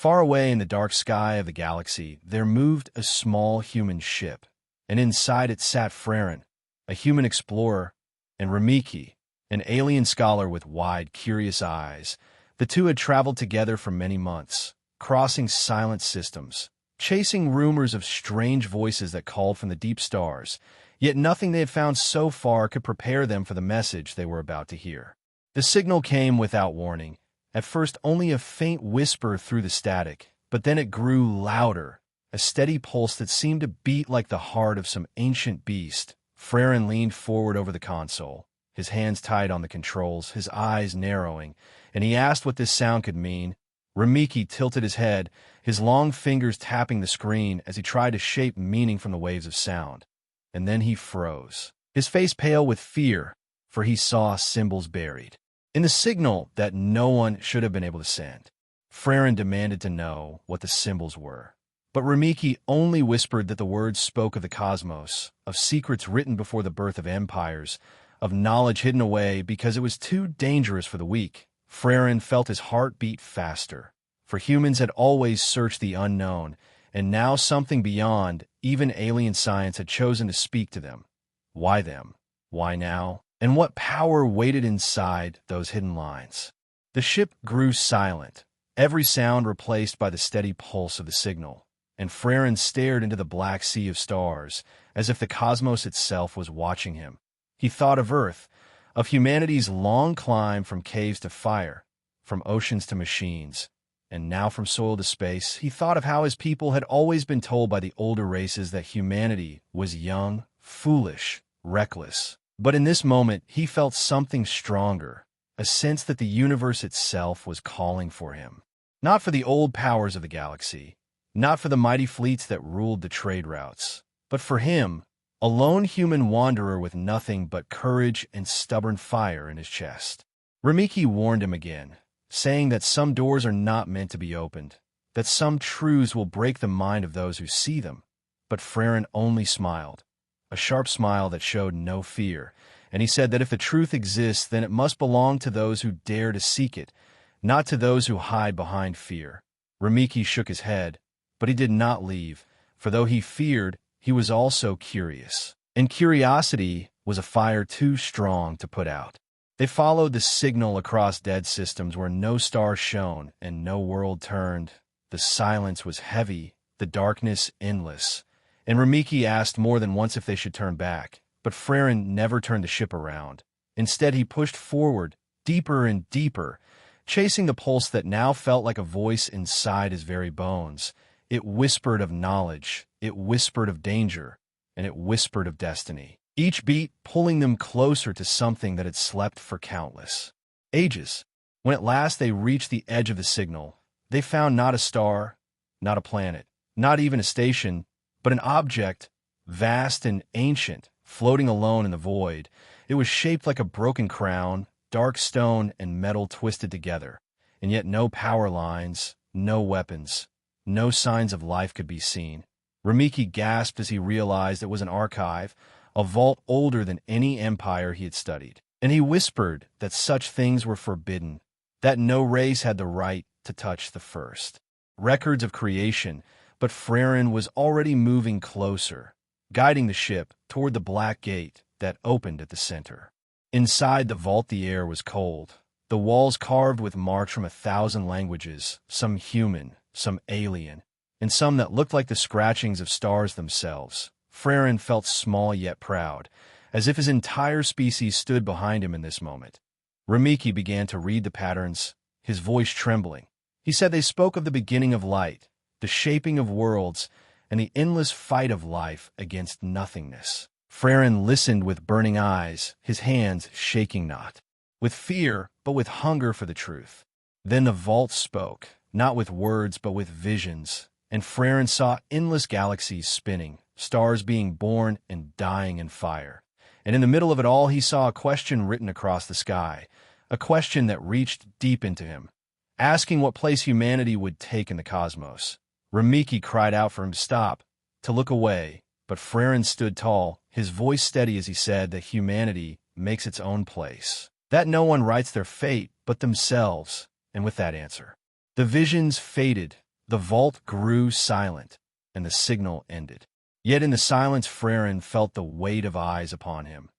Far away in the dark sky of the galaxy, there moved a small human ship, and inside it sat Frairen, a human explorer, and Rimiki, an alien scholar with wide, curious eyes. The two had traveled together for many months, crossing silent systems, chasing rumors of strange voices that called from the deep stars, yet nothing they had found so far could prepare them for the message they were about to hear. The signal came without warning, at first only a faint whisper through the static, but then it grew louder, a steady pulse that seemed to beat like the heart of some ancient beast. Frairen leaned forward over the console, his hands tight on the controls, his eyes narrowing, and he asked what this sound could mean. Rimiki tilted his head, his long fingers tapping the screen as he tried to shape meaning from the waves of sound. And then he froze, his face pale with fear, for he saw symbols buried in the signal that no one should have been able to send. Frairen demanded to know what the symbols were, but Rimiki only whispered that the words spoke of the cosmos, of secrets written before the birth of empires, of knowledge hidden away because it was too dangerous for the weak. Frairen felt his heart beat faster, for humans had always searched the unknown, and now something beyond, even alien science, had chosen to speak to them. Why them? Why now? And what power waited inside those hidden lines? The ship grew silent, every sound replaced by the steady pulse of the signal, and Frairen stared into the black sea of stars, as if the cosmos itself was watching him. He thought of Earth, of humanity's long climb from caves to fire, from oceans to machines, and now from soil to space. He thought of how his people had always been told by the older races that humanity was young, foolish, reckless. But in this moment, he felt something stronger, a sense that the universe itself was calling for him. Not for the old powers of the galaxy, not for the mighty fleets that ruled the trade routes, but for him, a lone human wanderer with nothing but courage and stubborn fire in his chest. Rimiki warned him again, saying that some doors are not meant to be opened, that some truths will break the mind of those who see them. But Frairen only smiled, a sharp smile that showed no fear, and he said that if the truth exists, then it must belong to those who dare to seek it, not to those who hide behind fear. Rimiki shook his head, but he did not leave, for though he feared, he was also curious, and curiosity was a fire too strong to put out. They followed the signal across dead systems where no star shone and no world turned. The silence was heavy, the darkness endless, and Rimiki asked more than once if they should turn back, but Frairen never turned the ship around. Instead, he pushed forward, deeper and deeper, chasing the pulse that now felt like a voice inside his very bones. It whispered of knowledge, it whispered of danger, and it whispered of destiny, each beat pulling them closer to something that had slept for countless ages. When at last they reached the edge of the signal, they found not a star, not a planet, not even a station, but an object, vast and ancient, floating alone in the void. It was shaped like a broken crown, dark stone and metal twisted together, and yet no power lines, no weapons, no signs of life could be seen. Rimiki gasped as he realized it was an archive, a vault older than any empire he had studied. And he whispered that such things were forbidden, that no race had the right to touch the first records of creation. But Frairen was already moving closer, guiding the ship toward the black gate that opened at the center. Inside the vault, the air was cold, the walls carved with marks from 1,000 languages, some human, some alien, and some that looked like the scratchings of stars themselves. Frairen felt small yet proud, as if his entire species stood behind him in this moment. Rimiki began to read the patterns, his voice trembling. He said they spoke of the beginning of light, the shaping of worlds, and the endless fight of life against nothingness. Frairen listened with burning eyes, his hands shaking not with fear, but with hunger for the truth. Then the vault spoke, not with words, but with visions, and Frairen saw endless galaxies spinning, stars being born and dying in fire. And in the middle of it all, he saw a question written across the sky, a question that reached deep into him, asking what place humanity would take in the cosmos. Rimiki cried out for him to stop, to look away, but Frairen stood tall, his voice steady as he said that humanity makes its own place, that no one writes their fate but themselves. And with that answer, the visions faded, The vault grew silent, and the signal ended. Yet in the silence Frairen felt the weight of eyes upon him,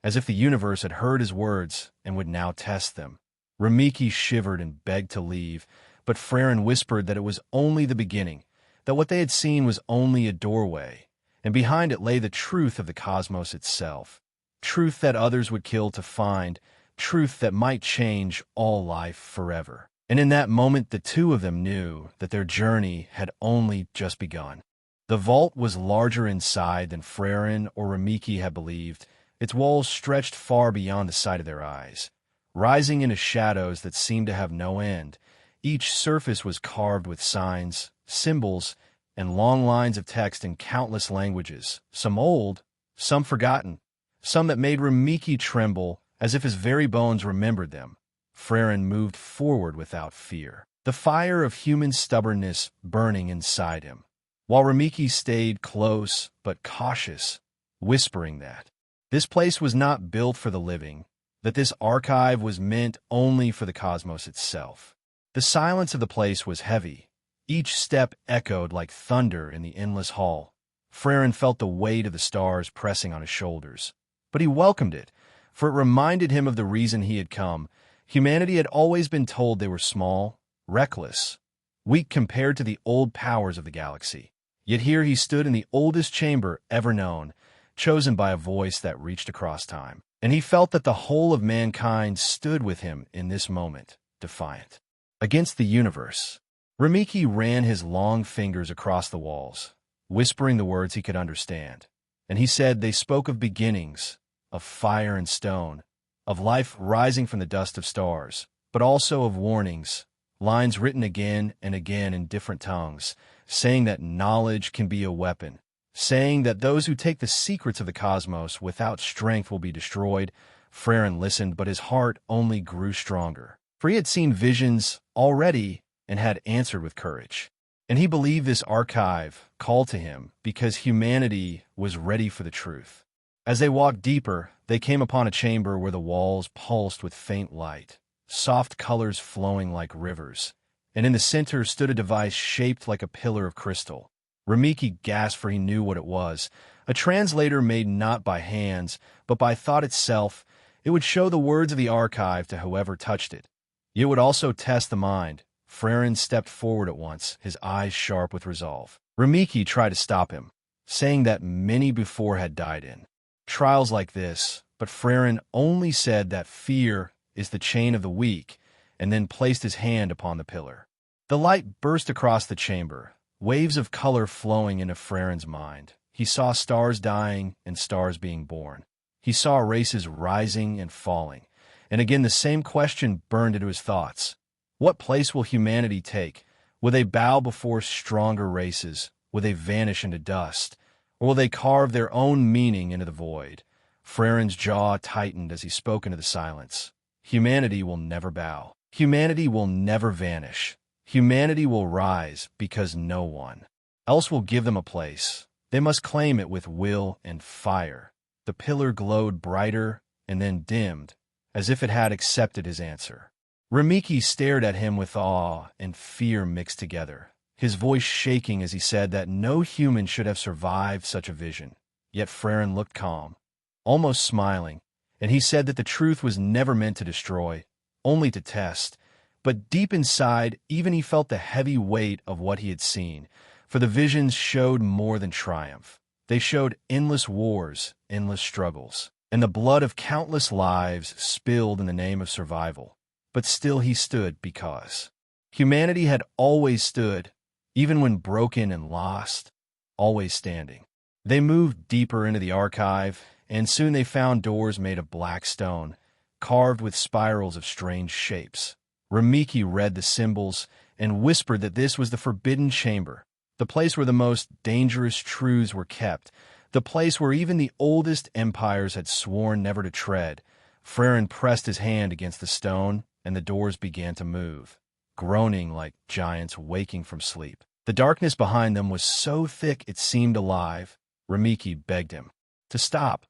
as if the universe had heard his words and would now test them. Rimiki shivered and begged to leave, but Frairen whispered that it was only the beginning, that what they had seen was only a doorway, and behind it lay the truth of the cosmos itself. Truth that others would kill to find, truth that might change all life forever. And in that moment the two of them knew that their journey had only just begun. The vault was larger inside than Frairen or Rimiki had believed. Its walls stretched far beyond the sight of their eyes, rising into shadows that seemed to have no end. Each surface was carved with signs, symbols, and long lines of text in countless languages, some old, some forgotten, some that made Rimiki tremble as if his very bones remembered them. Frairen moved forward without fear, the fire of human stubbornness burning inside him, while Rimiki stayed close but cautious, whispering that this place was not built for the living, that this archive was meant only for the cosmos itself. The silence of the place was heavy. Each step echoed like thunder in the endless hall. Frairen felt the weight of the stars pressing on his shoulders. But he welcomed it, for it reminded him of the reason he had come. Humanity had always been told they were small, reckless, weak compared to the old powers of the galaxy. Yet here he stood in the oldest chamber ever known, chosen by a voice that reached across time. And he felt that the whole of mankind stood with him in this moment, defiant. Against the universe, Rimiki ran his long fingers across the walls, whispering the words he could understand. And he said they spoke of beginnings, of fire and stone, of life rising from the dust of stars, but also of warnings, lines written again and again in different tongues, saying that knowledge can be a weapon, saying that those who take the secrets of the cosmos without strength will be destroyed. Frairen listened, but his heart only grew stronger, for he had seen visions already and had answered with courage. And he believed this archive called to him because humanity was ready for the truth. As they walked deeper, they came upon a chamber where the walls pulsed with faint light, soft colors flowing like rivers, and in the center stood a device shaped like a pillar of crystal. Rimiki gasped, for he knew what it was, a translator made not by hands, but by thought itself. It would show the words of the archive to whoever touched it. It would also test the mind. Frairen stepped forward at once, his eyes sharp with resolve. Rimiki tried to stop him, saying that many before had died in trials like this, but Frairen only said that fear is the chain of the weak, and then placed his hand upon the pillar. The light burst across the chamber, waves of color flowing into Frairen's mind. He saw stars dying and stars being born. He saw races rising and falling, and again the same question burned into his thoughts. What place will humanity take? Will they bow before stronger races? Will they vanish into dust? Or will they carve their own meaning into the void? Frairen's jaw tightened as he spoke into the silence. Humanity will never bow. Humanity will never vanish. Humanity will rise because no one else will give them a place. They must claim it with will and fire. The pillar glowed brighter and then dimmed, as if it had accepted his answer. Rimiki stared at him with awe and fear mixed together, his voice shaking as he said that no human should have survived such a vision. Yet Frairen looked calm, almost smiling, and he said that the truth was never meant to destroy, only to test. But deep inside, even he felt the heavy weight of what he had seen, for the visions showed more than triumph. They showed endless wars, endless struggles, and the blood of countless lives spilled in the name of survival. But still he stood because humanity had always stood, even when broken and lost, always standing. They moved deeper into the archive, and soon they found doors made of black stone, carved with spirals of strange shapes. Rimiki read the symbols and whispered that this was the forbidden chamber, the place where the most dangerous truths were kept, the place where even the oldest empires had sworn never to tread. Frairen pressed his hand against the stone, and the doors began to move, groaning like giants waking from sleep. The darkness behind them was so thick it seemed alive. Rimiki begged him to stop,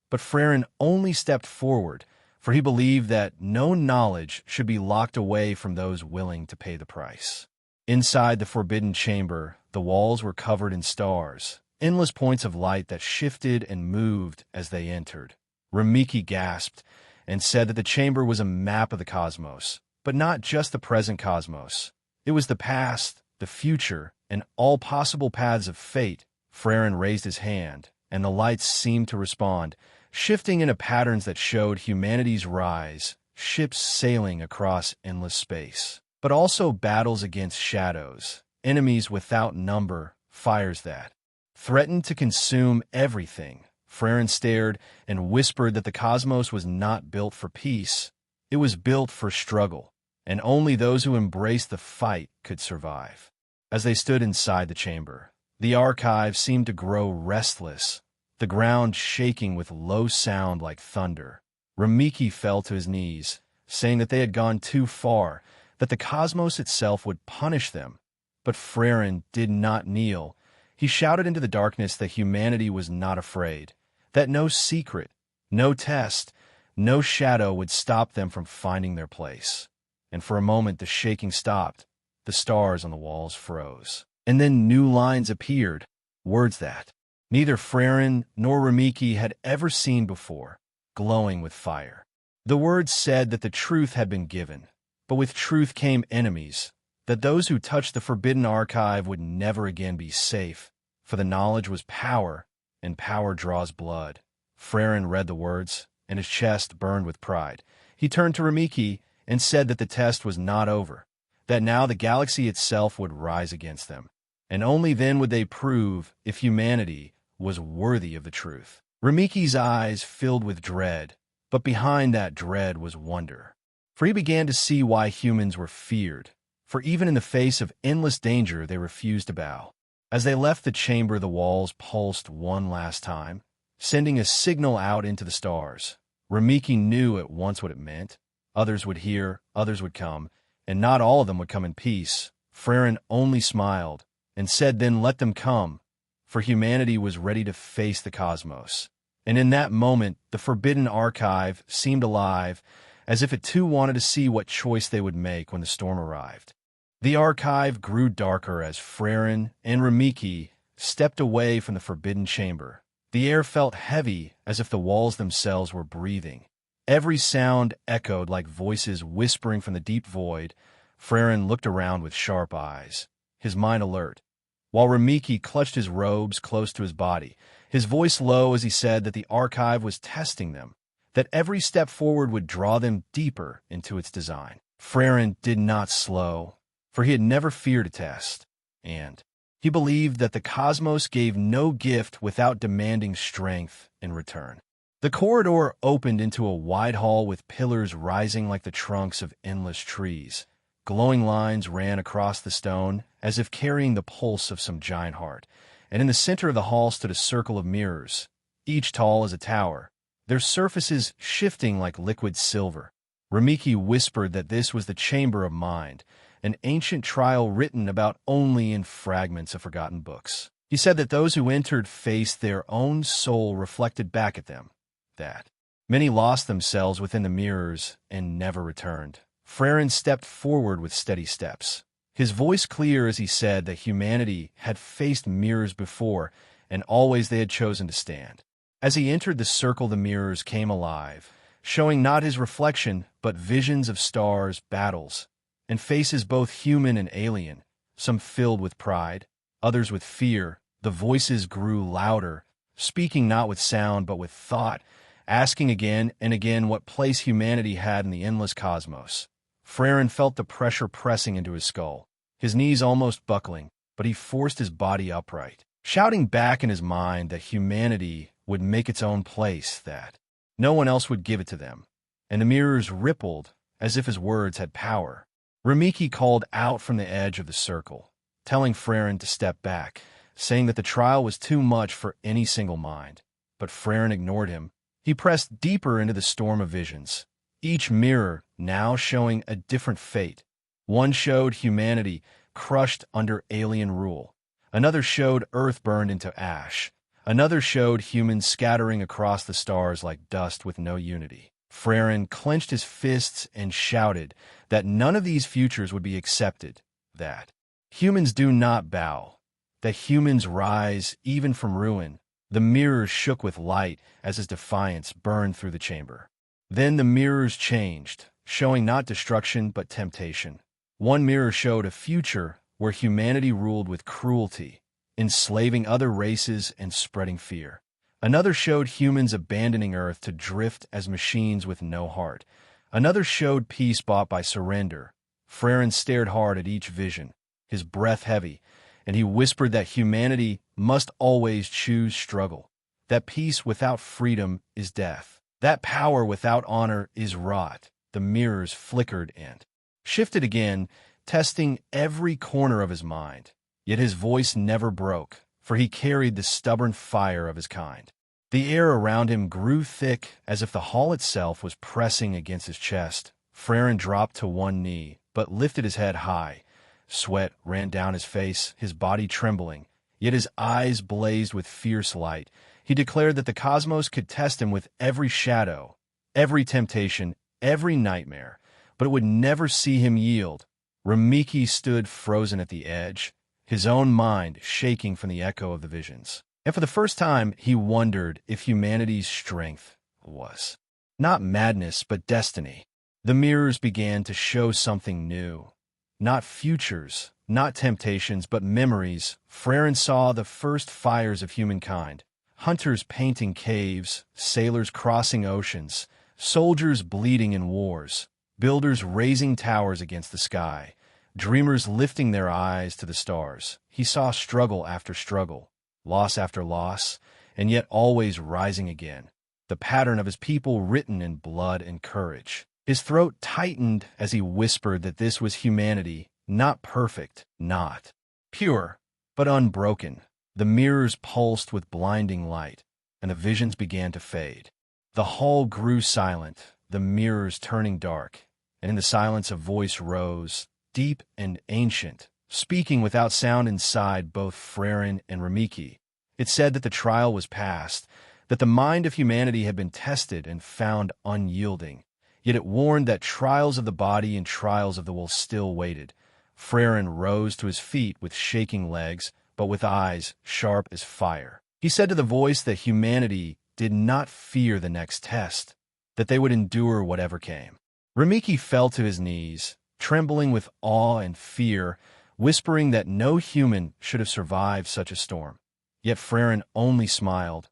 but Frairen only stepped forward, for he believed that no knowledge should be locked away from those willing to pay the price. Inside the forbidden chamber, the walls were covered in stars, endless points of light that shifted and moved as they entered. Rimiki gasped and said that the chamber was a map of the cosmos, but not just the present cosmos. It was the past, the future, and all possible paths of fate. Frairen raised his hand, and the lights seemed to respond, shifting into patterns that showed humanity's rise, ships sailing across endless space, but also battles against shadows, enemies without number, fires that threatened to consume everything. Frairen stared and whispered that the cosmos was not built for peace. It was built for struggle, and only those who embraced the fight could survive. As they stood inside the chamber, the archive seemed to grow restless, the ground shaking with low sound like thunder. Rimiki fell to his knees, saying that they had gone too far, that the cosmos itself would punish them. But Frairen did not kneel. He shouted into the darkness that humanity was not afraid, that no secret, no test, no shadow would stop them from finding their place. And for a moment the shaking stopped, the stars on the walls froze. And then new lines appeared, words that neither Frairen nor Rimiki had ever seen before, glowing with fire. The words said that the truth had been given, but with truth came enemies, that those who touched the forbidden archive would never again be safe, for the knowledge was power, and power draws blood. Frairen read the words, and his chest burned with pride. He turned to Rimiki and said that the test was not over, that now the galaxy itself would rise against them, and only then would they prove if humanity was worthy of the truth. Rimiki's eyes filled with dread, but behind that dread was wonder. For he began to see why humans were feared, for even in the face of endless danger they refused to bow. As they left the chamber, the walls pulsed one last time, sending a signal out into the stars. Rimiki knew at once what it meant. Others would hear, others would come, and not all of them would come in peace. Frairen only smiled, and said then let them come, for humanity was ready to face the cosmos. And in that moment, the forbidden archive seemed alive, as if it too wanted to see what choice they would make when the storm arrived. The archive grew darker as Frairen and Rimiki stepped away from the forbidden chamber. The air felt heavy, as if the walls themselves were breathing. Every sound echoed like voices whispering from the deep void. Frairen looked around with sharp eyes, his mind alert, while Rimiki clutched his robes close to his body, his voice low as he said that the archive was testing them, that every step forward would draw them deeper into its design. Frairen did not slow, for he had never feared a test, and he believed that the cosmos gave no gift without demanding strength in return. The corridor opened into a wide hall with pillars rising like the trunks of endless trees. Glowing lines ran across the stone, as if carrying the pulse of some giant heart, and in the center of the hall stood a circle of mirrors, each tall as a tower, their surfaces shifting like liquid silver. Rimiki whispered that this was the chamber of mind, an ancient trial written about only in fragments of forgotten books. He said that those who entered faced their own soul reflected back at them, that many lost themselves within the mirrors and never returned. Frairen stepped forward with steady steps, his voice clear as he said that humanity had faced mirrors before, and always they had chosen to stand. As he entered the circle, the mirrors came alive, showing not his reflection, but visions of stars, battles, and faces both human and alien, some filled with pride, others with fear. The voices grew louder, speaking not with sound but with thought, asking again and again what place humanity had in the endless cosmos. Frairen felt the pressure pressing into his skull, his knees almost buckling, but he forced his body upright, shouting back in his mind that humanity would make its own place, that no one else would give it to them. And the mirrors rippled as if his words had power. Rimiki called out from the edge of the circle, telling Frairen to step back, saying that the trial was too much for any single mind. But Frairen ignored him. He pressed deeper into the storm of visions, each mirror now showing a different fate. One showed humanity crushed under alien rule. Another showed Earth burned into ash. Another showed humans scattering across the stars like dust with no unity. Frairen clenched his fists and shouted that none of these futures would be accepted, that Humans do not bow. That humans rise even from ruin. The mirrors shook with light as his defiance burned through the chamber. Then the mirrors changed, showing not destruction but temptation. One mirror showed a future where humanity ruled with cruelty, enslaving other races and spreading fear. Another showed humans abandoning Earth to drift as machines with no heart. Another showed peace bought by surrender. Frairen stared hard at each vision, his breath heavy, and he whispered that humanity must always choose struggle, that peace without freedom is death, that power without honor is rot. The mirrors flickered and shifted again, testing every corner of his mind. Yet his voice never broke, for he carried the stubborn fire of his kind. The air around him grew thick as if the hall itself was pressing against his chest. Frairen dropped to one knee, but lifted his head high. Sweat ran down his face, his body trembling, yet his eyes blazed with fierce light. He declared that the cosmos could test him with every shadow, every temptation, every nightmare, but it would never see him yield. Rimiki stood frozen at the edge, his own mind shaking from the echo of the visions. And for the first time, he wondered if humanity's strength was not madness, but destiny. The mirrors began to show something new. Not futures, not temptations, but memories. Frairen saw the first fires of humankind. Hunters painting caves, sailors crossing oceans, soldiers bleeding in wars, builders raising towers against the sky, dreamers lifting their eyes to the stars. He saw struggle after struggle, loss after loss, and yet always rising again. The pattern of his people written in blood and courage. His throat tightened as he whispered that this was humanity, not perfect, not pure, but unbroken. The mirrors pulsed with blinding light, and the visions began to fade. The hall grew silent, the mirrors turning dark, and in the silence a voice rose, deep and ancient, speaking without sound inside both Frairen and Rimiki. It said that the trial was past, that the mind of humanity had been tested and found unyielding. Yet it warned that trials of the body and trials of the will still waited. Frairen rose to his feet with shaking legs, but with eyes sharp as fire. He said to the voice that humanity did not fear the next test, that they would endure whatever came. Rimiki fell to his knees, trembling with awe and fear, whispering that no human should have survived such a storm. Yet Frairen only smiled,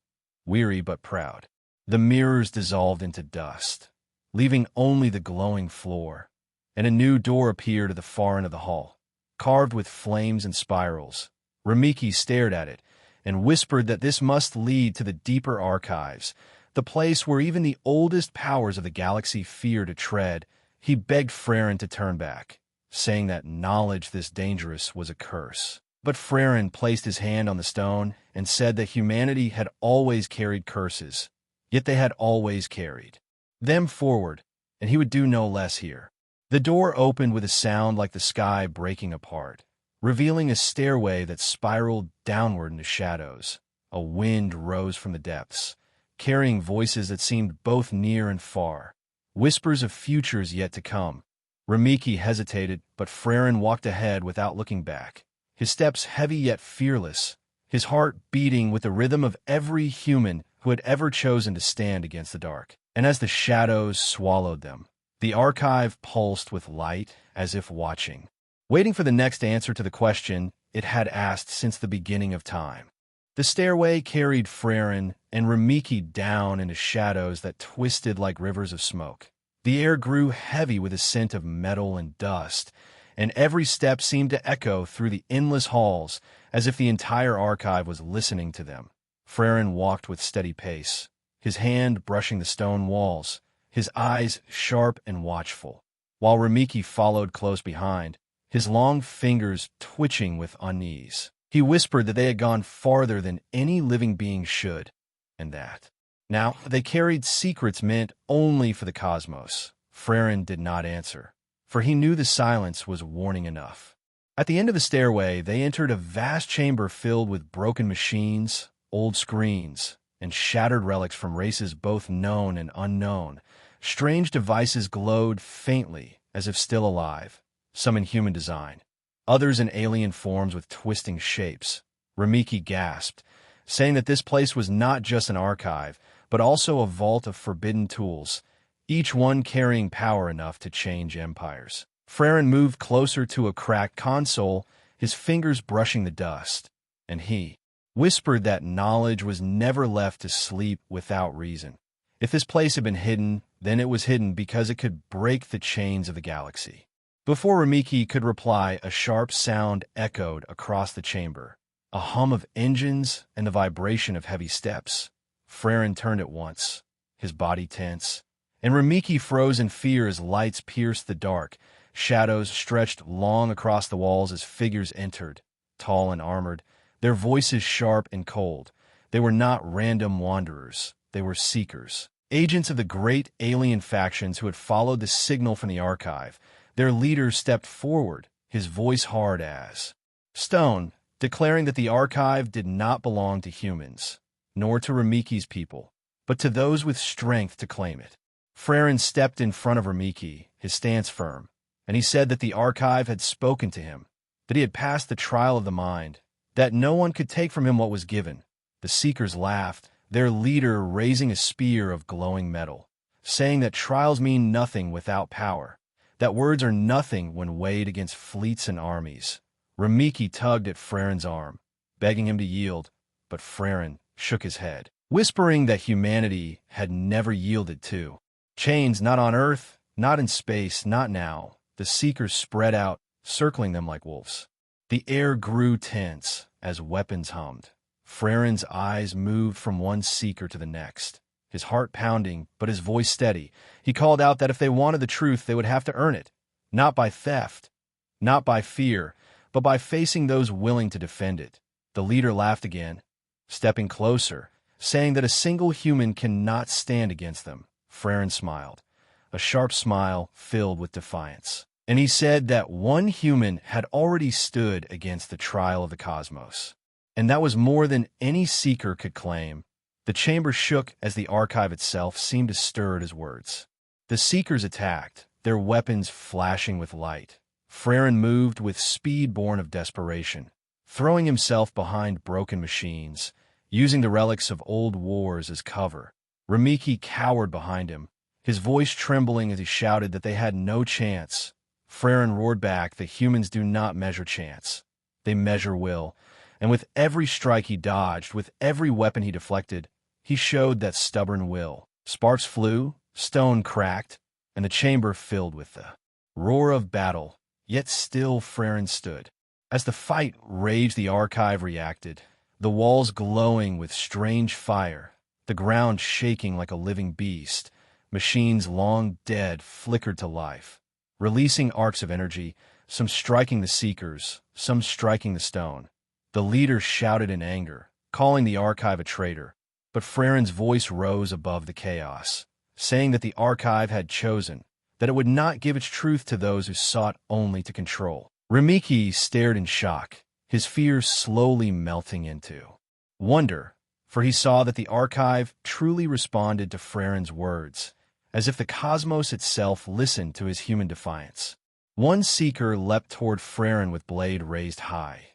weary but proud. The mirrors dissolved into dust, leaving only the glowing floor, and a new door appeared at the far end of the hall, carved with flames and spirals. Rimiki stared at it and whispered that this must lead to the deeper archives, the place where even the oldest powers of the galaxy fear to tread. He begged Frairen to turn back, saying that knowledge this dangerous was a curse. But Frairen placed his hand on the stone and said that humanity had always carried curses, yet they had always carried them forward, and he would do no less here. The door opened with a sound like the sky breaking apart, revealing a stairway that spiraled downward into shadows. A wind rose from the depths, carrying voices that seemed both near and far, whispers of futures yet to come. Rimiki hesitated, but Frairen walked ahead without looking back, his steps heavy yet fearless, his heart beating with the rhythm of every human who had ever chosen to stand against the dark. And as the shadows swallowed them, the archive pulsed with light as if watching, waiting for the next answer to the question it had asked since the beginning of time. The stairway carried Frairen and Rimiki down into shadows that twisted like rivers of smoke. The air grew heavy with a scent of metal and dust, and every step seemed to echo through the endless halls as if the entire archive was listening to them. Frairen walked with steady pace, his hand brushing the stone walls, his eyes sharp and watchful, while Rimiki followed close behind, his long fingers twitching with unease. He whispered that they had gone farther than any living being should, and that now they carried secrets meant only for the cosmos. Frairen did not answer, for he knew the silence was warning enough. At the end of the stairway, they entered a vast chamber filled with broken machines, old screens, and shattered relics from races both known and unknown. Strange devices glowed faintly, as if still alive, some in human design, others in alien forms with twisting shapes. Rimiki gasped, saying that this place was not just an archive, but also a vault of forbidden tools, each one carrying power enough to change empires. Frairen moved closer to a cracked console, his fingers brushing the dust, and he whispered that knowledge was never left to sleep without reason. If this place had been hidden, then it was hidden because it could break the chains of the galaxy. Before Rimiki could reply, a sharp sound echoed across the chamber, a hum of engines and the vibration of heavy steps. Frairen turned at once, his body tense, and Rimiki froze in fear as lights pierced the dark. Shadows stretched long across the walls as figures entered, tall and armored, their voices sharp and cold. They were not random wanderers, they were seekers, agents of the great alien factions who had followed the signal from the archive. Their leader stepped forward, his voice hard as stone, declaring that the archive did not belong to humans, nor to Rimiki's people, but to those with strength to claim it. Frairen stepped in front of Rimiki, his stance firm, and he said that the archive had spoken to him, that he had passed the trial of the mind, that no one could take from him what was given. The seekers laughed, their leader raising a spear of glowing metal, saying that trials mean nothing without power, that words are nothing when weighed against fleets and armies. Rimiki tugged at Frairen's arm, begging him to yield, but Frairen shook his head, whispering that humanity had never yielded to chains, not on Earth, not in space, not now. The seekers spread out, circling them like wolves. The air grew tense as weapons hummed. Frairen's eyes moved from one seeker to the next, his heart pounding, but his voice steady. He called out that if they wanted the truth, they would have to earn it, not by theft, not by fear, but by facing those willing to defend it. The leader laughed again, stepping closer, saying that a single human cannot stand against them. Frairen smiled, a sharp smile filled with defiance. And he said that one human had already stood against the trial of the cosmos. And that was more than any seeker could claim. The chamber shook as the archive itself seemed to stir at his words. The seekers attacked, their weapons flashing with light. Frairen moved with speed born of desperation, throwing himself behind broken machines, using the relics of old wars as cover. Rimiki cowered behind him, his voice trembling as he shouted that they had no chance. Frairen roared back that humans do not measure chance. They measure will. And with every strike he dodged, with every weapon he deflected, he showed that stubborn will. Sparks flew, stone cracked, and the chamber filled with the roar of battle. Yet still Frairen stood. As the fight raged, the archive reacted, the walls glowing with strange fire, the ground shaking like a living beast. Machines long dead flickered to life, releasing arcs of energy, some striking the seekers, some striking the stone. The leader shouted in anger, calling the archive a traitor, but Frairen's voice rose above the chaos, saying that the archive had chosen, that it would not give its truth to those who sought only to control. Rimiki stared in shock, his fears slowly melting into wonder, for he saw that the archive truly responded to Frairen's words, as if the cosmos itself listened to his human defiance. One seeker leapt toward Frairen with blade raised high.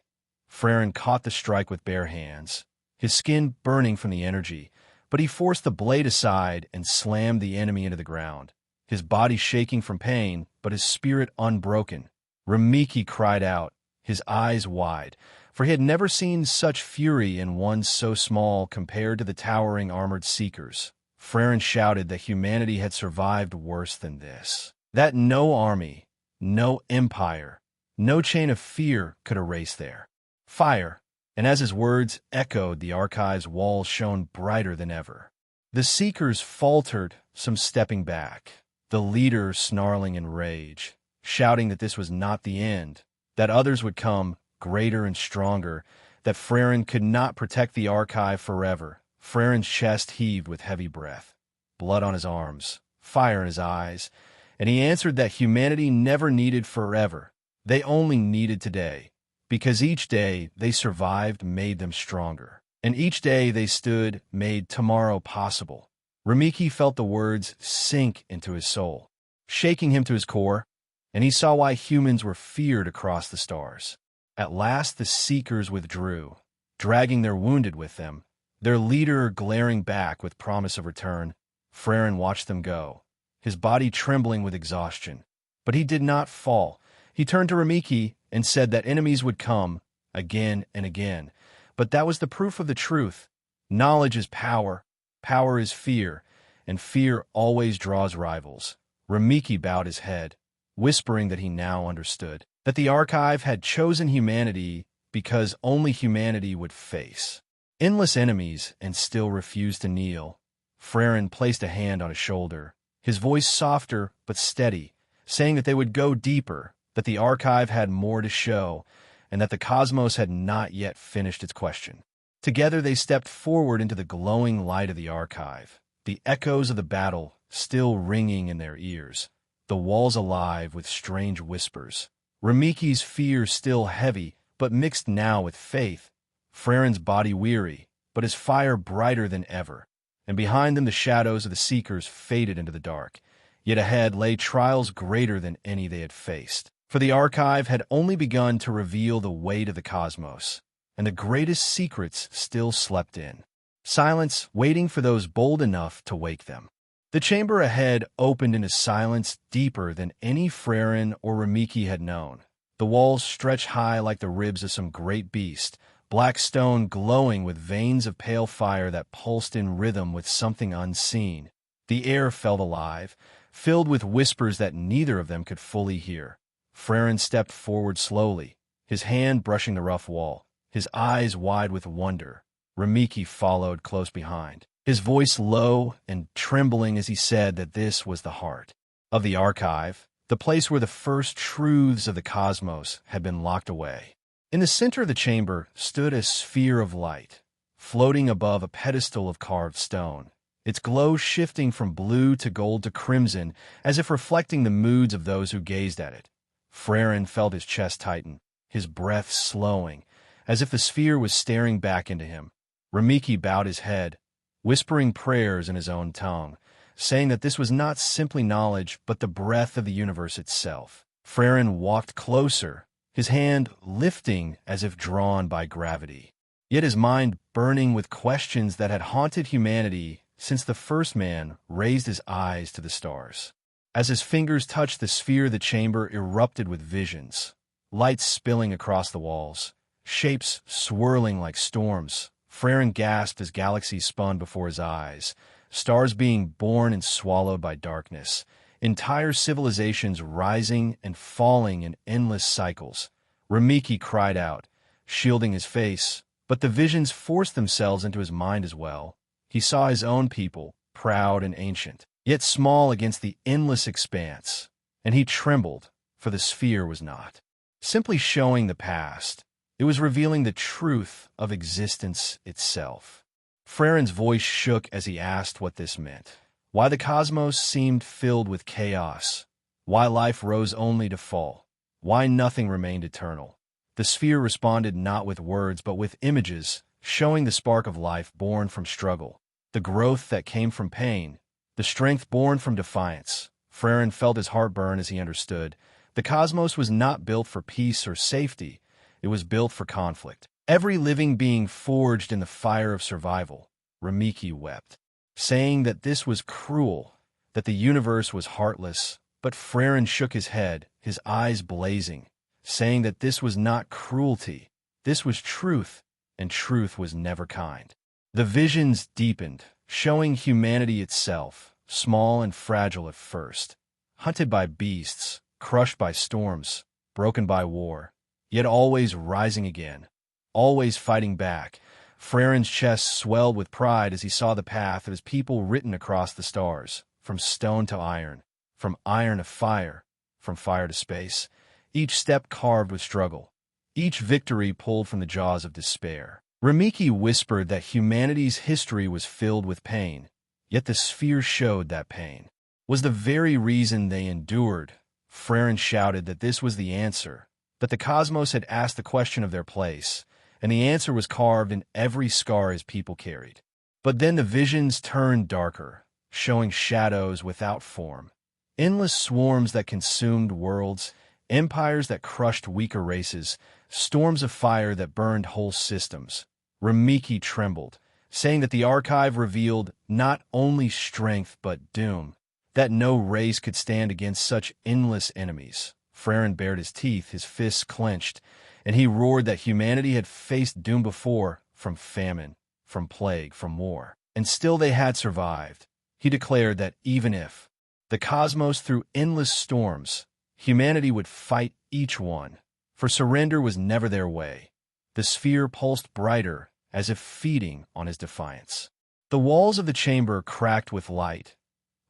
Frairen caught the strike with bare hands, his skin burning from the energy, but he forced the blade aside and slammed the enemy into the ground, his body shaking from pain, but his spirit unbroken. Rimiki cried out, his eyes wide, for he had never seen such fury in one so small compared to the towering armored seekers. Frairen shouted that humanity had survived worse than this, that no army, no empire, no chain of fear could erase their fire. And as his words echoed, the archive's walls shone brighter than ever. The seekers faltered, some stepping back, the leader snarling in rage, shouting that this was not the end, that others would come, greater and stronger, that Frairen could not protect the archive forever. Frairen's chest heaved with heavy breath, blood on his arms, fire in his eyes, and he answered that humanity never needed forever. They only needed today, because each day they survived made them stronger, and each day they stood made tomorrow possible. Rimiki felt the words sink into his soul, shaking him to his core. and he saw why humans were feared across the stars. At last the Seekers withdrew, dragging their wounded with them, their leader glaring back with promise of return. Frairen watched them go, his body trembling with exhaustion. But he did not fall. He turned to Rimiki and said that enemies would come, again and again. But that was the proof of the truth. Knowledge is power, power is fear, and fear always draws rivals. Rimiki bowed his head, whispering that he now understood, that the archive had chosen humanity because only humanity would face endless enemies and still refuse to kneel. Frairen placed a hand on his shoulder, his voice softer but steady, saying that they would go deeper, that the archive had more to show, and that the cosmos had not yet finished its question. Together they stepped forward into the glowing light of the archive, the echoes of the battle still ringing in their ears, the walls alive with strange whispers. Rimiki's fear still heavy, but mixed now with faith. Frairen's body weary, but his fire brighter than ever. And behind them the shadows of the Seekers faded into the dark. Yet ahead lay trials greater than any they had faced. For the archive had only begun to reveal the weight of the cosmos, and the greatest secrets still slept in silence, waiting for those bold enough to wake them. The chamber ahead opened into silence deeper than any Frairen or Rimiki had known. The walls stretched high like the ribs of some great beast, black stone glowing with veins of pale fire that pulsed in rhythm with something unseen. The air felt alive, filled with whispers that neither of them could fully hear. Frairen stepped forward slowly, his hand brushing the rough wall, his eyes wide with wonder. Rimiki followed close behind, his voice low and trembling as he said that this was the heart of the archive, the place where the first truths of the cosmos had been locked away. In the center of the chamber stood a sphere of light, floating above a pedestal of carved stone, its glow shifting from blue to gold to crimson, as if reflecting the moods of those who gazed at it. Frairen felt his chest tighten, his breath slowing, as if the sphere was staring back into him. Rimiki bowed his head, whispering prayers in his own tongue, saying that this was not simply knowledge but the breath of the universe itself. Frairen walked closer, his hand lifting as if drawn by gravity, yet his mind burning with questions that had haunted humanity since the first man raised his eyes to the stars. As his fingers touched the sphere, the chamber erupted with visions, lights spilling across the walls, shapes swirling like storms. Frairen gasped as galaxies spun before his eyes, stars being born and swallowed by darkness, entire civilizations rising and falling in endless cycles. Rimiki cried out, shielding his face, but the visions forced themselves into his mind as well. He saw his own people, proud and ancient, yet small against the endless expanse, and he trembled, for the sphere was not simply showing the past. It was revealing the truth of existence itself. Frairen's voice shook as he asked what this meant, why the cosmos seemed filled with chaos, why life rose only to fall, why nothing remained eternal. The sphere responded not with words but with images, showing the spark of life born from struggle, the growth that came from pain, the strength born from defiance. Frairen felt his heart burn as he understood. The cosmos was not built for peace or safety. It was built for conflict. Every living being forged in the fire of survival. Rimiki wept, saying that this was cruel, that the universe was heartless. But Frairen shook his head, his eyes blazing, saying that this was not cruelty. This was truth, and truth was never kind. The visions deepened, showing humanity itself, small and fragile at first, hunted by beasts, crushed by storms, broken by war, yet always rising again, always fighting back. Frairen's chest swelled with pride as he saw the path of his people written across the stars, from stone to iron, from iron to fire, from fire to space, each step carved with struggle, each victory pulled from the jaws of despair. Rimiki whispered that humanity's history was filled with pain, yet the sphere showed that pain was the very reason they endured. Frairen shouted that this was the answer, that the cosmos had asked the question of their place, and the answer was carved in every scar his people carried. But then the visions turned darker, showing shadows without form, Endless swarms that consumed worlds, empires that crushed weaker races, storms of fire that burned whole systems. Rimiki trembled, saying that the archive revealed not only strength but doom, that no race could stand against such endless enemies. Frairen bared his teeth, his fists clenched, and he roared that humanity had faced doom before, from famine, from plague, from war, and still they had survived. He declared that even if the cosmos threw endless storms, humanity would fight each one, for surrender was never their way. The sphere pulsed brighter, as if feeding on his defiance. The walls of the chamber cracked with light,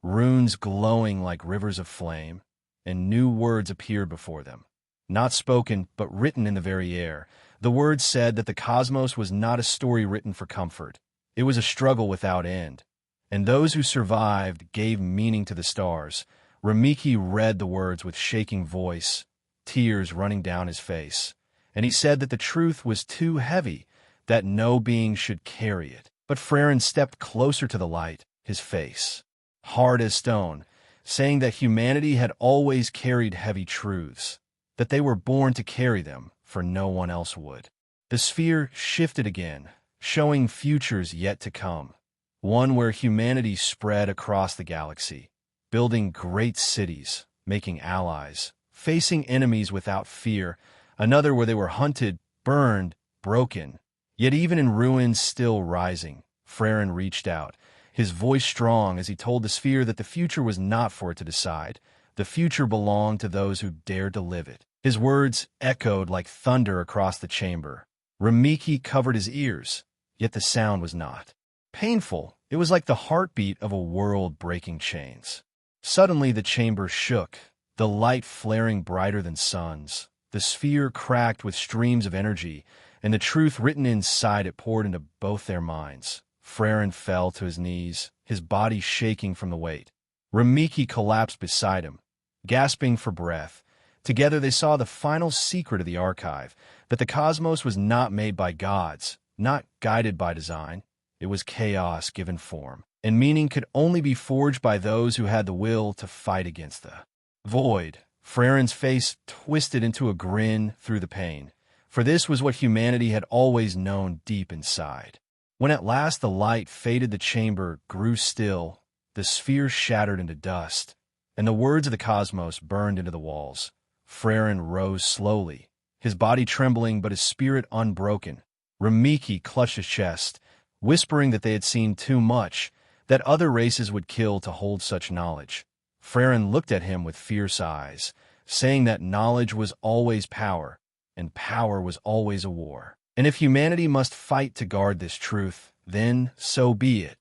runes glowing like rivers of flame, and new words appeared before them. Not spoken, but written in the very air. The words said that the cosmos was not a story written for comfort. It was a struggle without end. And those who survived gave meaning to the stars. Rimiki read the words with shaking voice, tears running down his face. And he said that the truth was too heavy, that no being should carry it. But Frairen stepped closer to the light, his face hard as stone, saying that humanity had always carried heavy truths, that they were born to carry them, for no one else would. The sphere shifted again, showing futures yet to come, one where humanity spread across the galaxy, building great cities, making allies, facing enemies without fear, another where they were hunted, burned, broken, yet even in ruins still rising. Frairen reached out, his voice strong as he told the sphere that the future was not for it to decide. The future belonged to those who dared to live it. His words echoed like thunder across the chamber. Rimiki covered his ears, yet the sound was not painful. It was like the heartbeat of a world breaking chains. Suddenly the chamber shook, the light flaring brighter than suns. The sphere cracked with streams of energy, and the truth written inside it poured into both their minds. Frairen fell to his knees, his body shaking from the weight. Rimiki collapsed beside him, gasping for breath. Together they saw the final secret of the archive, that the cosmos was not made by gods, not guided by design. It was chaos given form, and meaning could only be forged by those who had the will to fight against the void. Frairen's face twisted into a grin through the pain, for this was what humanity had always known deep inside. When at last the light faded, the chamber grew still, the sphere shattered into dust, and the words of the cosmos burned into the walls. Frairen rose slowly, his body trembling but his spirit unbroken. Rimiki clutched his chest, whispering that they had seen too much, that other races would kill to hold such knowledge. Frairen looked at him with fierce eyes, saying that knowledge was always power, and power was always a war. And if humanity must fight to guard this truth, then so be it.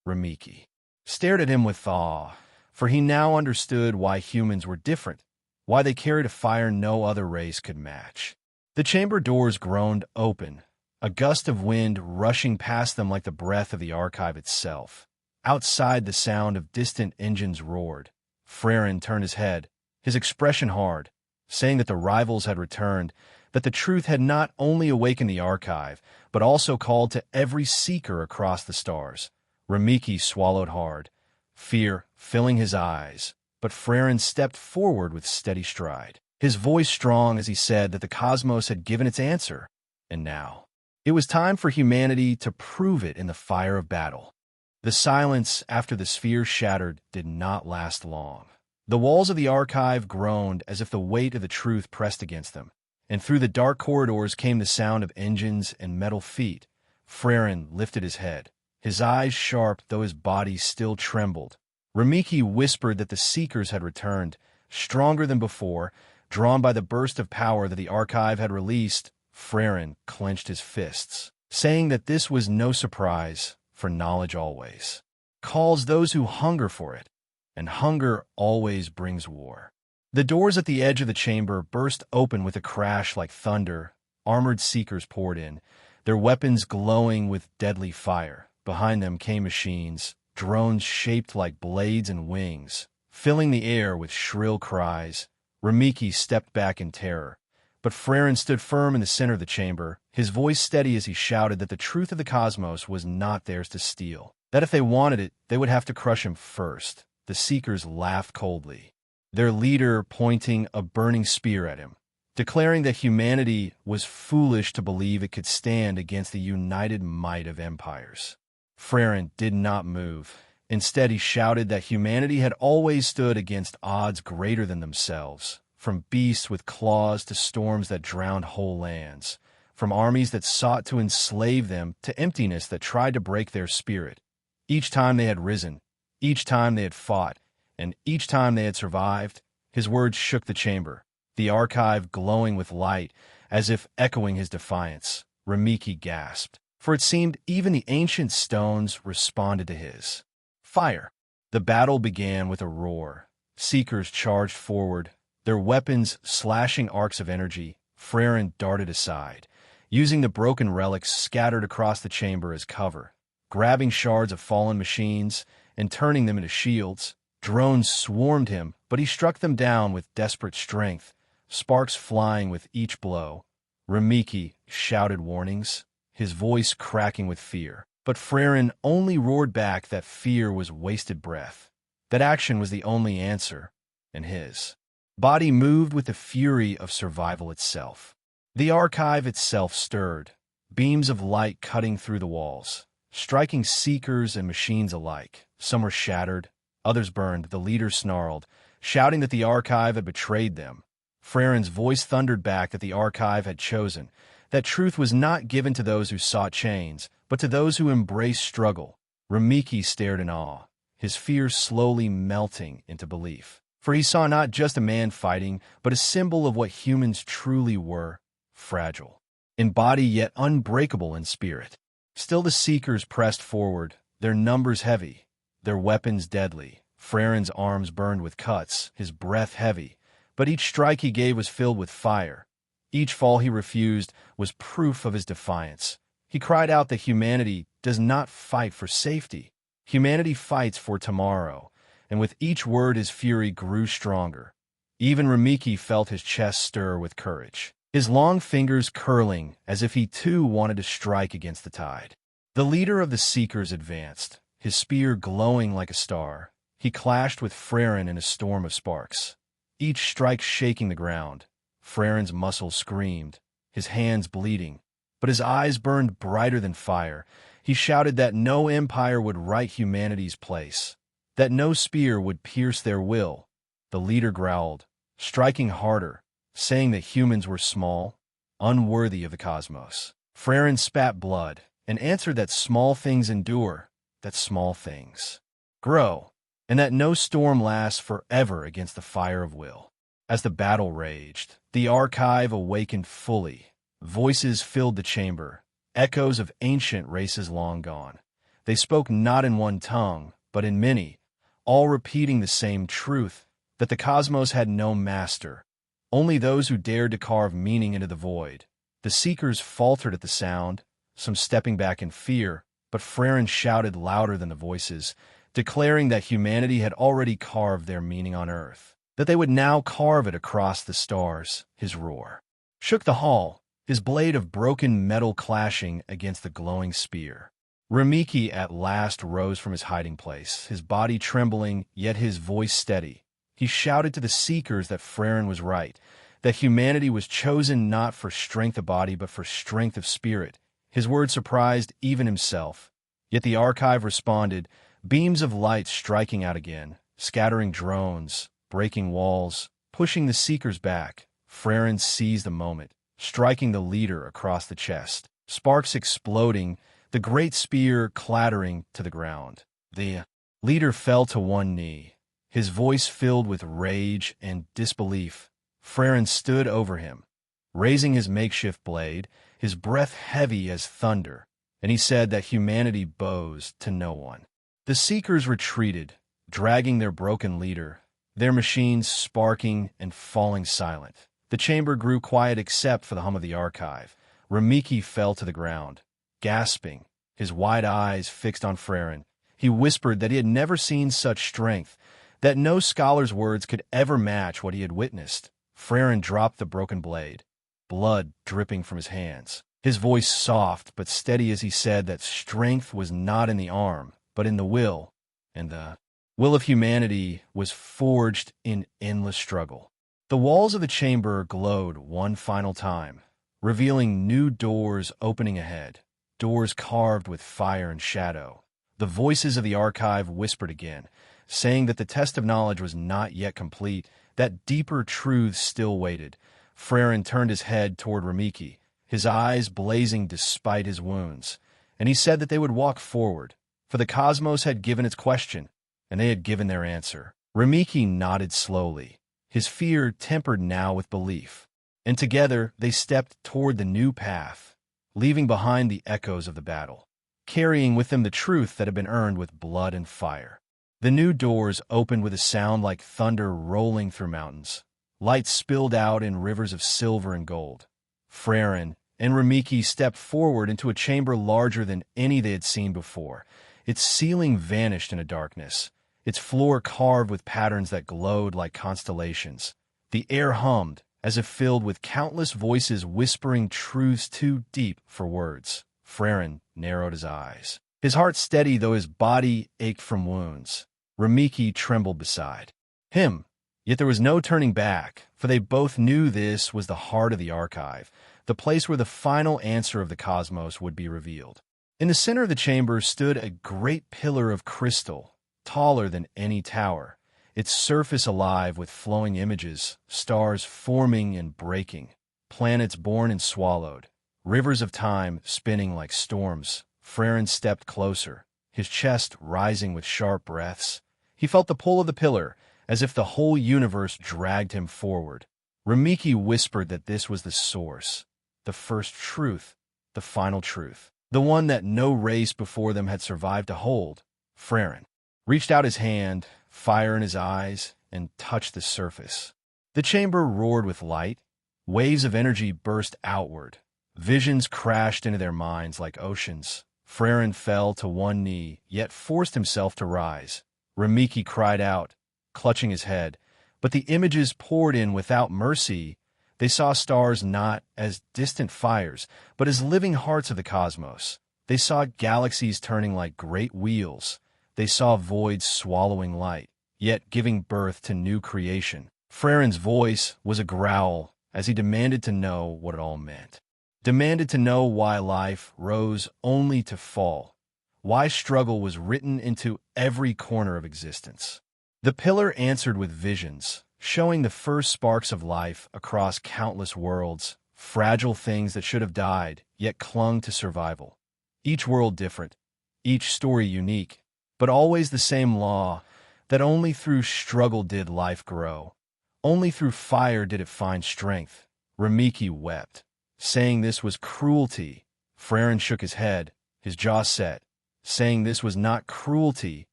Rimiki stared at him with awe, for he now understood why humans were different, why they carried a fire no other race could match. The chamber doors groaned open, a gust of wind rushing past them like the breath of the archive itself. Outside, the sound of distant engines roared. Frairen turned his head, his expression hard, saying that the rivals had returned, that the truth had not only awakened the archive, but also called to every seeker across the stars. Rimiki swallowed hard, fear filling his eyes, but Frairen stepped forward with steady stride, his voice strong as he said that the cosmos had given its answer, and now it was time for humanity to prove it in the fire of battle. The silence after the sphere shattered did not last long. The walls of the archive groaned as if the weight of the truth pressed against them, and through the dark corridors came the sound of engines and metal feet. Frairen lifted his head, his eyes sharp though his body still trembled. Rimiki whispered that the Seekers had returned, stronger than before, drawn by the burst of power that the archive had released. Frairen clenched his fists, saying that this was no surprise, for knowledge always calls those who hunger for it, and hunger always brings war. The doors at the edge of the chamber burst open with a crash like thunder. Armored Seekers poured in, their weapons glowing with deadly fire. Behind them came machines, drones shaped like blades and wings, filling the air with shrill cries. Rimiki stepped back in terror, but Frairen stood firm in the center of the chamber, his voice steady as he shouted that the truth of the cosmos was not theirs to steal, that if they wanted it, they would have to crush him first. The Seekers laughed coldly, their leader pointing a burning spear at him, declaring that humanity was foolish to believe it could stand against the united might of empires. Frairen did not move. Instead, he shouted that humanity had always stood against odds greater than themselves, from beasts with claws to storms that drowned whole lands, from armies that sought to enslave them to emptiness that tried to break their spirit. Each time they had risen, each time they had fought, and each time they had survived, his words shook the chamber, the archive glowing with light, as if echoing his defiance. Rimiki gasped, for it seemed even the ancient stones responded to his fire. The battle began with a roar. Seekers charged forward, their weapons slashing arcs of energy. Frairen darted aside, using the broken relics scattered across the chamber as cover, grabbing shards of fallen machines and turning them into shields. Drones swarmed him, but he struck them down with desperate strength, sparks flying with each blow. Rimiki shouted warnings, his voice cracking with fear. But Frairen only roared back that fear was wasted breath, that action was the only answer, and his body moved with the fury of survival itself. The archive itself stirred, beams of light cutting through the walls, striking seekers and machines alike. Some were shattered, others burned. The leader snarled, shouting that the archive had betrayed them. Frairen's voice thundered back that the archive had chosen, that truth was not given to those who sought chains, but to those who embraced struggle. Rimiki stared in awe, his fear slowly melting into belief. For he saw not just a man fighting, but a symbol of what humans truly were, fragile, in body yet unbreakable in spirit. Still the Seekers pressed forward, their numbers heavy, their weapons deadly. Frairen's arms burned with cuts, his breath heavy, but each strike he gave was filled with fire. Each fall he refused was proof of his defiance. He cried out that humanity does not fight for safety. Humanity fights for tomorrow, and with each word his fury grew stronger. Even Rimiki felt his chest stir with courage, his long fingers curling as if he too wanted to strike against the tide. The leader of the Seekers advanced, his spear glowing like a star. He clashed with Frairen in a storm of sparks, each strike shaking the ground. Frairen's muscles screamed, his hands bleeding, but his eyes burned brighter than fire. He shouted that no empire would right humanity's place, that no spear would pierce their will. The leader growled, striking harder, saying that humans were small, unworthy of the cosmos. Frairen spat blood and answered that small things endure, that small things grow, and that no storm lasts forever against the fire of will. As the battle raged, the archive awakened fully. Voices filled the chamber, echoes of ancient races long gone. They spoke not in one tongue, but in many, all repeating the same truth, that the cosmos had no master, only those who dared to carve meaning into the void. The Seekers faltered at the sound, some stepping back in fear, but Frairen shouted louder than the voices, declaring that humanity had already carved their meaning on Earth, that they would now carve it across the stars. His roar shook the hall, his blade of broken metal clashing against the glowing spear. Rimiki at last rose from his hiding place, his body trembling, yet his voice steady. He shouted to the Seekers that Frairen was right, that humanity was chosen not for strength of body but for strength of spirit. His words surprised even himself. Yet the archive responded, beams of light striking out again, scattering drones, breaking walls, pushing the Seekers back. Frairen seized the moment, striking the leader across the chest, sparks exploding, the great spear clattering to the ground. The leader fell to one knee, his voice filled with rage and disbelief. Frairen stood over him, raising his makeshift blade, his breath heavy as thunder, and he said that humanity bows to no one. The Seekers retreated, dragging their broken leader, their machines sparking and falling silent. The chamber grew quiet except for the hum of the archive. Rimiki fell to the ground, gasping, his wide eyes fixed on Frairen. He whispered that he had never seen such strength, that no scholar's words could ever match what he had witnessed. Frairen dropped the broken blade, blood dripping from his hands. His voice soft but steady as he said that strength was not in the arm, but in the will, and the will of humanity was forged in endless struggle. The walls of the chamber glowed one final time, revealing new doors opening ahead, doors carved with fire and shadow. The voices of the archive whispered again, saying that the test of knowledge was not yet complete, that deeper truths still waited. Frairen turned his head toward Rimiki, his eyes blazing despite his wounds, and he said that they would walk forward, for the cosmos had given its question, and they had given their answer. Rimiki nodded slowly, his fear tempered now with belief, and together they stepped toward the new path, leaving behind the echoes of the battle, carrying with them the truth that had been earned with blood and fire. The new doors opened with a sound like thunder rolling through mountains. Light spilled out in rivers of silver and gold. Frairen and Rimiki stepped forward into a chamber larger than any they had seen before. Its ceiling vanished in a darkness, its floor carved with patterns that glowed like constellations. The air hummed, as if filled with countless voices whispering truths too deep for words. Frairen narrowed his eyes, his heart steady though his body ached from wounds. Rimiki trembled beside him, yet there was no turning back, for they both knew this was the heart of the archive, the place where the final answer of the cosmos would be revealed. In the center of the chamber stood a great pillar of crystal, taller than any tower, its surface alive with flowing images, stars forming and breaking, planets born and swallowed, rivers of time spinning like storms. Frairen stepped closer, his chest rising with sharp breaths. He felt the pull of the pillar, as if the whole universe dragged him forward. Rimiki whispered that this was the source, the first truth, the final truth, the one that no race before them had survived to hold. Frairen reached out his hand, fire in his eyes, and touched the surface. The chamber roared with light. Waves of energy burst outward. Visions crashed into their minds like oceans. Frairen fell to one knee, yet forced himself to rise. Rimiki cried out, clutching his head, but the images poured in without mercy. They saw stars not as distant fires, but as living hearts of the cosmos. They saw galaxies turning like great wheels. They saw voids swallowing light, yet giving birth to new creation. Frairen's voice was a growl as he demanded to know what it all meant. Demanded to know why life rose only to fall, why struggle was written into every corner of existence. The pillar answered with visions, showing the first sparks of life across countless worlds, fragile things that should have died, yet clung to survival. Each world different, each story unique, but always the same law, that only through struggle did life grow. Only through fire did it find strength. Rimiki wept, saying this was cruelty. Frairen shook his head, his jaw set, saying this was not cruelty,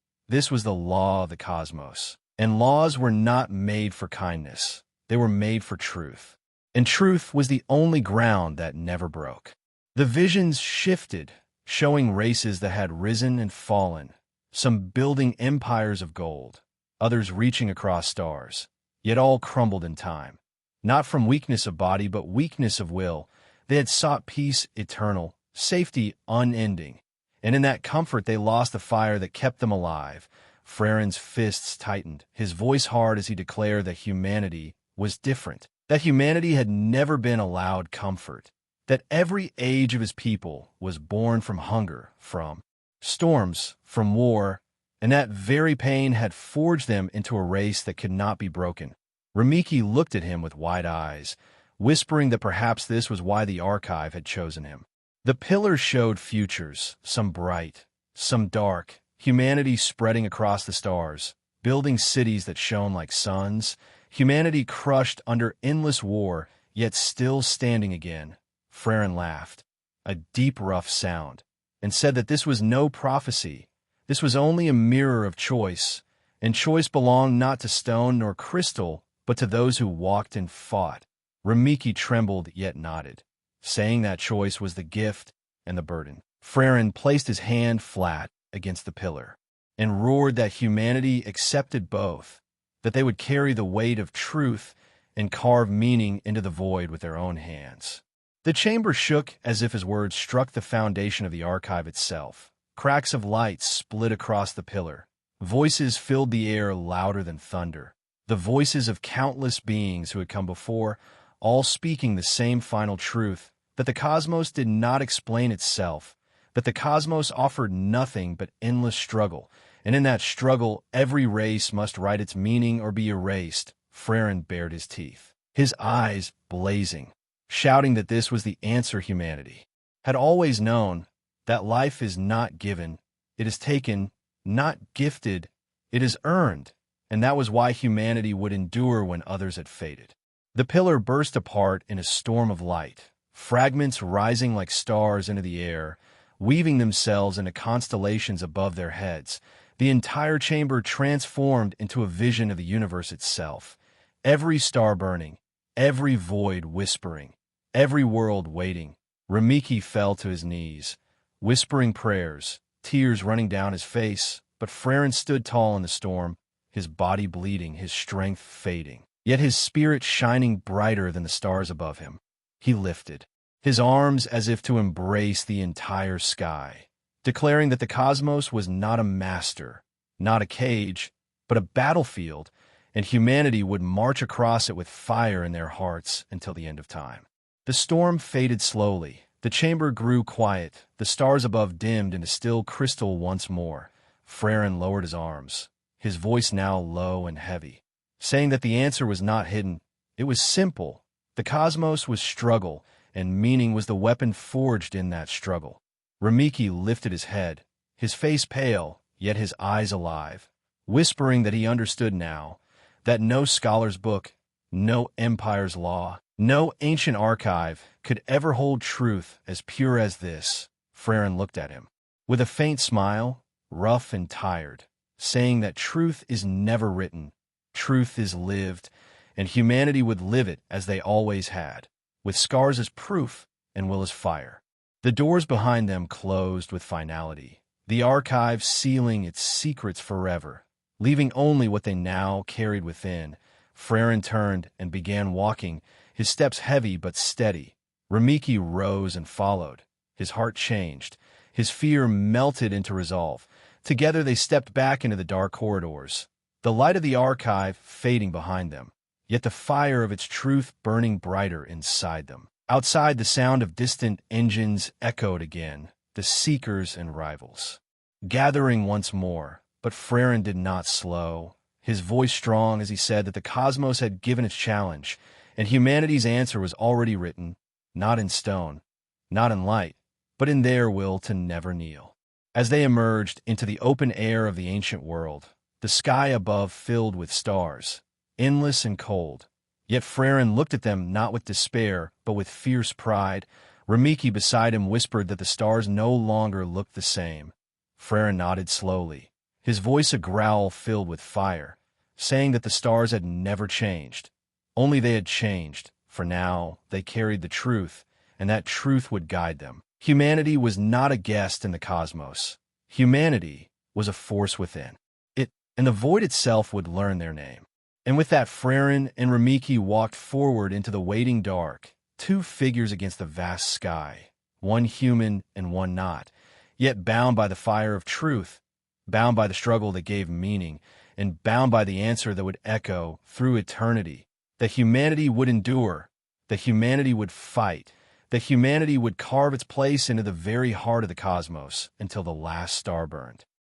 this was the law of the cosmos. And laws were not made for kindness, they were made for truth. And truth was the only ground that never broke. The visions shifted, showing races that had risen and fallen, some building empires of gold, others reaching across stars, yet all crumbled in time. Not from weakness of body, but weakness of will. They had sought peace eternal, safety unending, and in that comfort they lost the fire that kept them alive. Frairen's fists tightened, his voice hard as he declared that humanity was different, that humanity had never been allowed comfort, that every age of his people was born from hunger, from storms, from war, and that very pain had forged them into a race that could not be broken. Rimiki looked at him with wide eyes, whispering that perhaps this was why the archive had chosen him. The pillars showed futures, some bright, some dark, humanity spreading across the stars, building cities that shone like suns, humanity crushed under endless war, yet still standing again. Frairen laughed, a deep, rough sound, and said that this was no prophecy. This was only a mirror of choice, and choice belonged not to stone nor crystal, but to those who walked and fought. Rimiki trembled yet nodded, saying that choice was the gift and the burden. Frairen placed his hand flat against the pillar and roared that humanity accepted both, that they would carry the weight of truth and carve meaning into the void with their own hands. The chamber shook as if his words struck the foundation of the archive itself. Cracks of light split across the pillar, Voices filled the air louder than thunder, the voices of countless beings who had come before, all speaking the same final truth, that the cosmos did not explain itself, that the cosmos offered nothing but endless struggle, and in that struggle every race must write its meaning or be erased. Frairen bared his teeth, his eyes blazing, shouting that this was the answer humanity had always known, that life is not given, it is taken, not gifted, it is earned, and that was why humanity would endure when others had faded. The pillar burst apart in a storm of light, fragments rising like stars into the air, weaving themselves into constellations above their heads. The entire chamber transformed into a vision of the universe itself, every star burning, every void whispering, every world waiting. Rimiki fell to his knees, whispering prayers, tears running down his face, but Frairen stood tall in the storm, his body bleeding, his strength fading, yet his spirit shining brighter than the stars above him. He lifted his arms as if to embrace the entire sky, declaring that the cosmos was not a master, not a cage, but a battlefield, and humanity would march across it with fire in their hearts until the end of time. The storm faded slowly. The chamber grew quiet. The stars above dimmed into still crystal once more. Frairen lowered his arms, his voice now low and heavy, saying that the answer was not hidden. It was simple. The cosmos was struggle, and meaning was the weapon forged in that struggle. Rimiki lifted his head, his face pale, yet his eyes alive, whispering that he understood now, that no scholar's book, no empire's law, no ancient archive could ever hold truth as pure as this. Frairen looked at him with a faint smile, rough and tired, saying that truth is never written, truth is lived, and humanity would live it as they always had, with scars as proof and will as fire. The doors behind them closed with finality, the archive sealing its secrets forever, leaving only what they now carried within. Frairen turned and began walking, his steps heavy but steady. Rimiki rose and followed. His heart changed. His fear melted into resolve. Together they stepped back into the dark corridors, the light of the archive fading behind them, yet the fire of its truth burning brighter inside them. Outside, the sound of distant engines echoed again, the seekers and rivals, gathering once more. But Frairen did not slow, his voice strong as he said that the cosmos had given its challenge, and humanity's answer was already written, not in stone, not in light, but in their will to never kneel. As they emerged into the open air of the ancient world, the sky above filled with stars, endless and cold. Yet Frairen looked at them not with despair, but with fierce pride. Rimiki beside him whispered that the stars no longer looked the same. Frairen nodded slowly, his voice a growl filled with fire, saying that the stars had never changed. Only they had changed, for now they carried the truth, and that truth would guide them. Humanity was not a guest in the cosmos. Humanity was a force within it, and the void itself would learn their name. And with that, Frairen and Rimiki walked forward into the waiting dark, two figures against the vast sky, one human and one not, yet bound by the fire of truth, bound by the struggle that gave meaning, and bound by the answer that would echo through eternity, that humanity would endure, that humanity would fight, that humanity would carve its place into the very heart of the cosmos until the last star burned.